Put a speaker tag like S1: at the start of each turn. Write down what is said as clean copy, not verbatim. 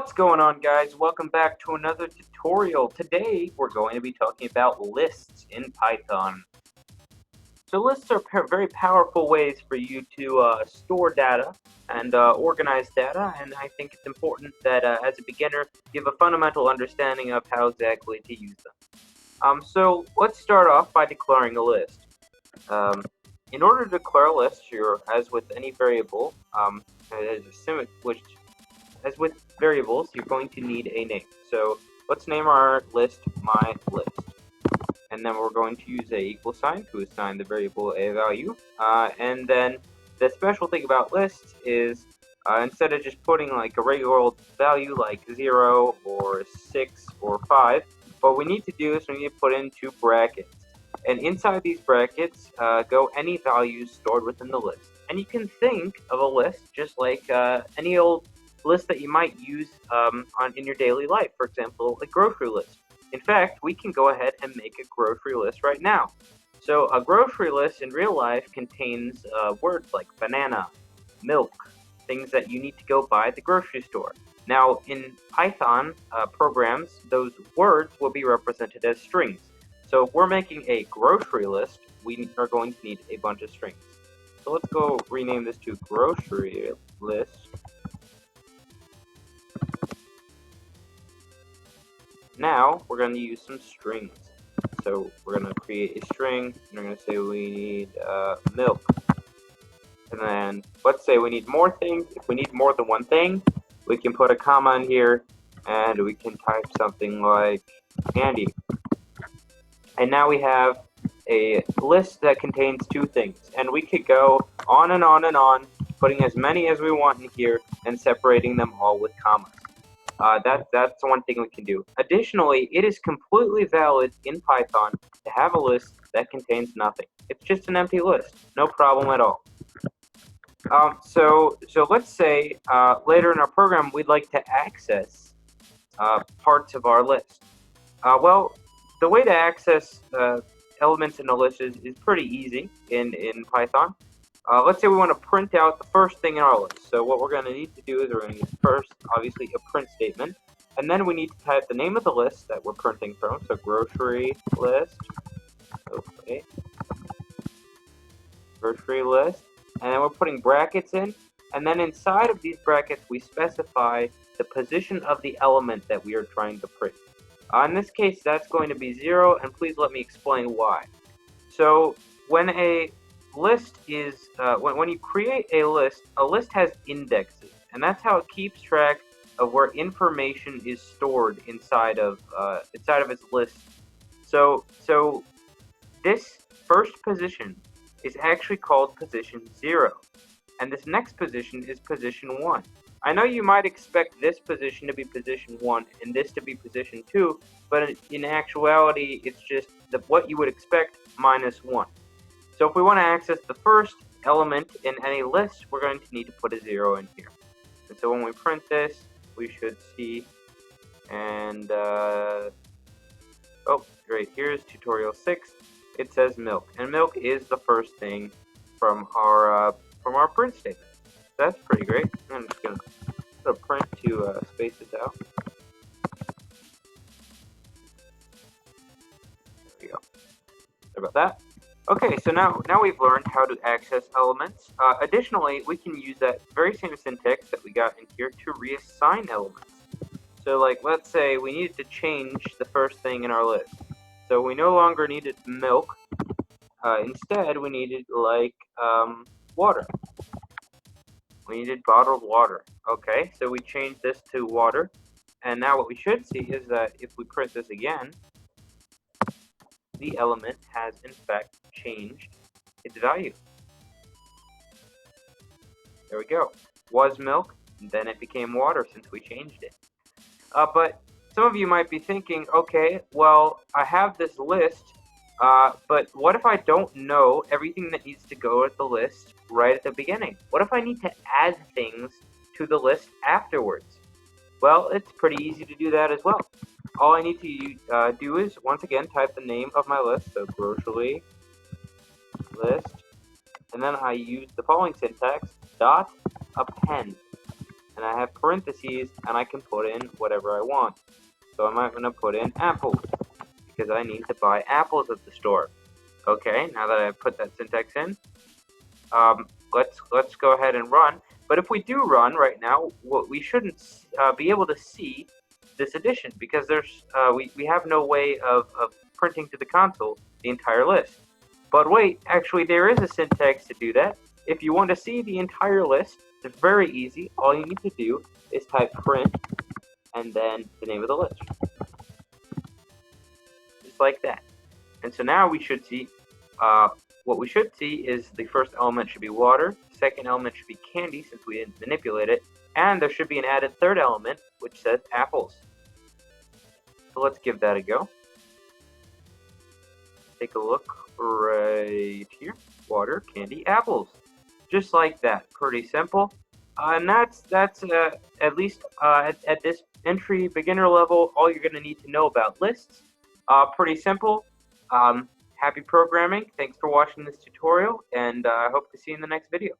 S1: What's going on, guys? Welcome back to another tutorial. Today we're going to be talking about lists in Python. So lists are very powerful ways for you to store data and organize data, and I think it's important that as a beginner you have a fundamental understanding of how exactly to use them. So let's start off by declaring a list. In order to declare a list, as with any variable, as with variables, you're going to need a name. So let's name our list my list. And then we're going to use a equal sign to assign the variable a value. And then the special thing about lists is instead of just putting like a regular old value like 0 or 6 or 5, what we need to do is we need to put in two brackets. And inside these brackets go any values stored within the list. And you can think of a list just like any old list that you might use in your daily life. For example, a grocery list. In fact, we can go ahead and make a grocery list right now. So a grocery list in real life contains words like banana, milk, things that you need to go buy at the grocery store. Now, in Python programs, those words will be represented as strings. So if we're making a grocery list, we are going to need a bunch of strings. So let's go rename this to grocery list. Now we're going to use some strings. So we're going to create a string, and we're going to say we need milk. And then let's say we need more things. If we need more than one thing, we can put a comma in here, and we can type something like candy. And now we have a list that contains two things. And we could go on and on and on, putting as many as we want in here, and separating them all with commas. That's one thing we can do. Additionally, it is completely valid in Python to have a list that contains nothing. It's just an empty list. No problem at all. So let's say later in our program we'd like to access parts of our list. Well, the way to access elements in a list is pretty easy in Python. Let's say we want to print out the first thing in our list. So what we're going to need to do is we're going to need first, obviously, a print statement. And then we need to type the name of the list that we're printing from. So grocery list. Okay. Grocery list. And then we're putting brackets in. And then inside of these brackets, we specify the position of the element that we are trying to print. In this case, that's going to be 0. And please let me explain why. So when a list is when you create a list has indexes, and that's how it keeps track of where information is stored inside of its list. So this first position is actually called position 0, and this next position is position 1. I know you might expect this position to be position 1 and this to be position 2, but in actuality it's just what you would expect minus 1. So if we want to access the first element in any list, we're going to need to put a 0 in here. And so when we print this, we should see, and oh, great, here's tutorial 6. It says milk, and milk is the first thing from our print statement. That's pretty great. I'm just going to put a print to space this out. There we go. Sorry about that. Okay, so now we've learned how to access elements. Additionally, we can use that very same syntax that we got in here to reassign elements. So like, let's say we needed to change the first thing in our list. So we no longer needed milk. Instead, we needed like water. We needed bottled water. Okay, so we changed this to water. And now what we should see is that if we print this again, the element has in fact changed its value. There we go. Was milk, then it became water since we changed it. But some of you might be thinking, okay, well, I have this list, but what if I don't know everything that needs to go with the list right at the beginning? What if I need to add things to the list afterwards? Well, it's pretty easy to do that as well. All I need to do is, once again, type the name of my list, so grocery list, and then I use the following syntax, dot append. and I have parentheses, and I can put in whatever I want. So I'm going to put in apples, because I need to buy apples at the store. Okay, now that I've put that syntax in, let's go ahead and run. But if we do run right now, we shouldn't be able to see this addition, because we have no way of printing to the console the entire list. But wait, actually there is a syntax to do that. If you want to see the entire list, it's very easy. All you need to do is type print and then the name of the list. Just like that. And so now we should see, what we should see is the first element should be water, the second element should be candy since we didn't manipulate it, and there should be an added third element which says apples. So let's give that a go. Take a look right here. Water, candy, apples. Just like that. Pretty simple. And that's at least at this entry beginner level, all you're going to need to know about lists. Pretty simple. Happy programming. Thanks for watching this tutorial, and I hope to see you in the next video.